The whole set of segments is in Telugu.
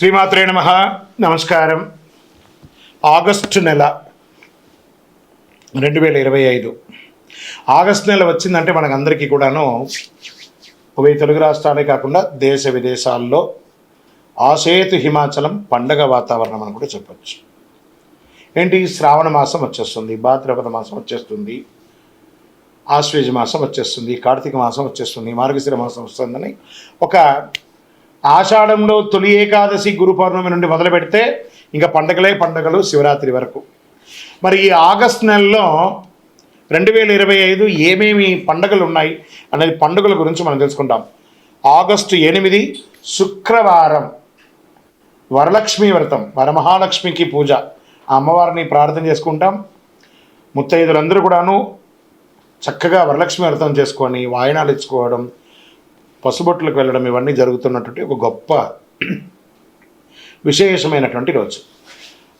శ్రీమాత్రే నమః. నమస్కారం. ఆగస్టు నెల 2025 ఆగస్టు నెల వచ్చిందంటే మనకందరికీ కూడాను ఉభయ తెలుగు రాష్ట్రాలే కాకుండా దేశ విదేశాల్లో ఆసేతు హిమాచలం పండగ వాతావరణం అని కూడా చెప్పచ్చు. ఏంటి, శ్రావణ మాసం వచ్చేస్తుంది, భాద్రపద మాసం వచ్చేస్తుంది, ఆశ్వేజ మాసం వచ్చేస్తుంది, కార్తీక మాసం వచ్చేస్తుంది, మార్గశిర మాసం వస్తుందని ఒక ఆషాఢంలో తొలి ఏకాదశి గురు పౌర్ణమి నుండి మొదలు పెడితే ఇంకా పండగలు శివరాత్రి వరకు. మరి ఈ ఆగస్టు నెలలో 2025 ఏమేమి పండుగలు ఉన్నాయి అనేది పండుగల గురించి మనం తెలుసుకుంటాం. ఆగస్టు 8 శుక్రవారం వరలక్ష్మీ వ్రతం, వరమహాలక్ష్మికి పూజ, ఆ అమ్మవారిని ప్రార్థన చేసుకుంటాం. ముత్తైదులందరూ కూడాను చక్కగా వరలక్ష్మి వ్రతం చేసుకొని వాయనాలు ఇచ్చుకోవడం, పసుబొట్లకు వెళ్ళడం, ఇవన్నీ జరుగుతున్నటువంటి ఒక గొప్ప విశేషమైనటువంటి రోజు.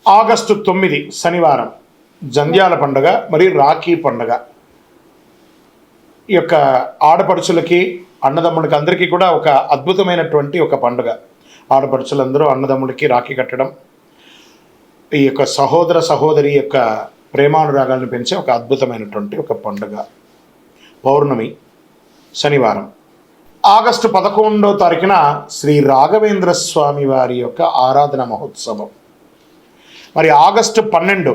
ఆగస్టు 9 శనివారం జంధ్యాల పండుగ మరియు రాఖీ పండుగ. ఈ యొక్క ఆడపడుచులకి అన్నదమ్ములకి అందరికీ కూడా ఒక అద్భుతమైనటువంటి ఒక పండుగ. ఆడపడుచులందరూ అన్నదమ్ములకి రాఖీ కట్టడం, ఈ యొక్క సహోదర సహోదరి యొక్క ప్రేమానురాగాలను పెంచే ఒక అద్భుతమైనటువంటి ఒక పండుగ. పౌర్ణమి శనివారం. ఆగస్టు 11వ తారీఖున శ్రీ రాఘవేంద్ర స్వామి వారి యొక్క ఆరాధన మహోత్సవం. మరి ఆగస్టు 12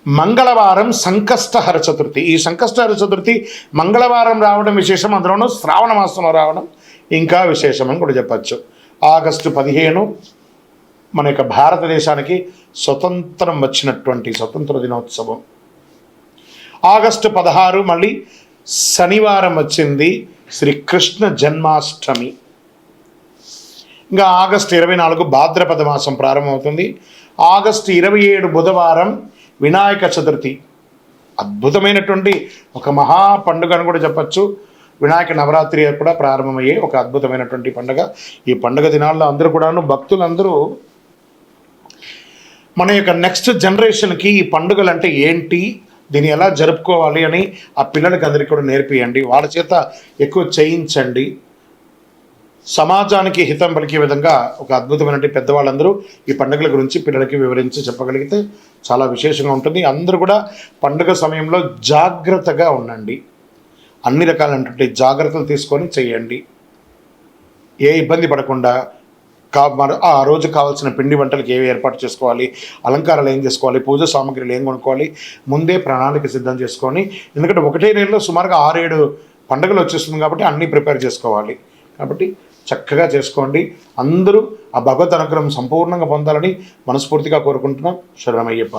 మంగళవారం సంకష్టహర చతుర్థి. ఈ సంకష్టహర చతుర్థి మంగళవారం రావడం విశేషం, అందులోనూ శ్రావణ మాసంలో రావడం ఇంకా విశేషం అని కూడా చెప్పచ్చు. ఆగస్టు 15 మన యొక్క భారతదేశానికి స్వతంత్రం వచ్చినటువంటి స్వతంత్ర దినోత్సవం. ఆగస్టు 16 మళ్ళీ శనివారం వచ్చింది, శ్రీకృష్ణ జన్మాష్టమి. ఇంకా ఆగస్టు 24 భాద్రపద మాసం ప్రారంభమవుతుంది. ఆగస్టు 27 బుధవారం వినాయక చతుర్థి. అద్భుతమైనటువంటి ఒక మహా పండుగ అని కూడా చెప్పచ్చు. వినాయక నవరాత్రి కూడా ప్రారంభమయ్యే ఒక అద్భుతమైనటువంటి పండుగ. ఈ పండుగ దినాల్లో అందరూ కూడాను భక్తులందరూ మన యొక్క నెక్స్ట్ జనరేషన్కి ఈ పండుగలు అంటే ఏంటి, దీన్ని ఎలా జరుపుకోవాలి అని ఆ పిల్లలకి అందరికీ కూడా నేర్పియండి, వాళ్ళ చేత ఎక్కువ చేయించండి. సమాజానికి హితం పలికే విధంగా ఒక అద్భుతమైనటువంటి పెద్దవాళ్ళందరూ ఈ పండుగల గురించి పిల్లలకి వివరించి చెప్పగలిగితే చాలా విశేషంగా ఉంటుంది. అందరూ కూడా పండుగ సమయంలో జాగ్రత్తగా ఉండండి, అన్ని రకాలైనటువంటి జాగ్రత్తలు తీసుకొని చేయండి. ఏ ఇబ్బంది పడకుండా ఆ రోజు కావాల్సిన పిండి వంటలకు ఏవి ఏర్పాటు చేసుకోవాలి, అలంకారాలు ఏం చేసుకోవాలి, పూజ సామాగ్రిలు ఏం కొనుక్కోవాలి, ముందే ప్రణాళిక సిద్ధం చేసుకొని, ఎందుకంటే ఒకటే నెలలో సుమారుగా 6-7 పండుగలు వచ్చేస్తుంది కాబట్టి అన్నీ ప్రిపేర్ చేసుకోవాలి. కాబట్టి చక్కగా చేసుకోండి. అందరూ ఆ భగవద్ అనుగ్రహం సంపూర్ణంగా పొందాలని మనస్ఫూర్తిగా కోరుకుంటున్నాం. శరణమయ్యప్ప.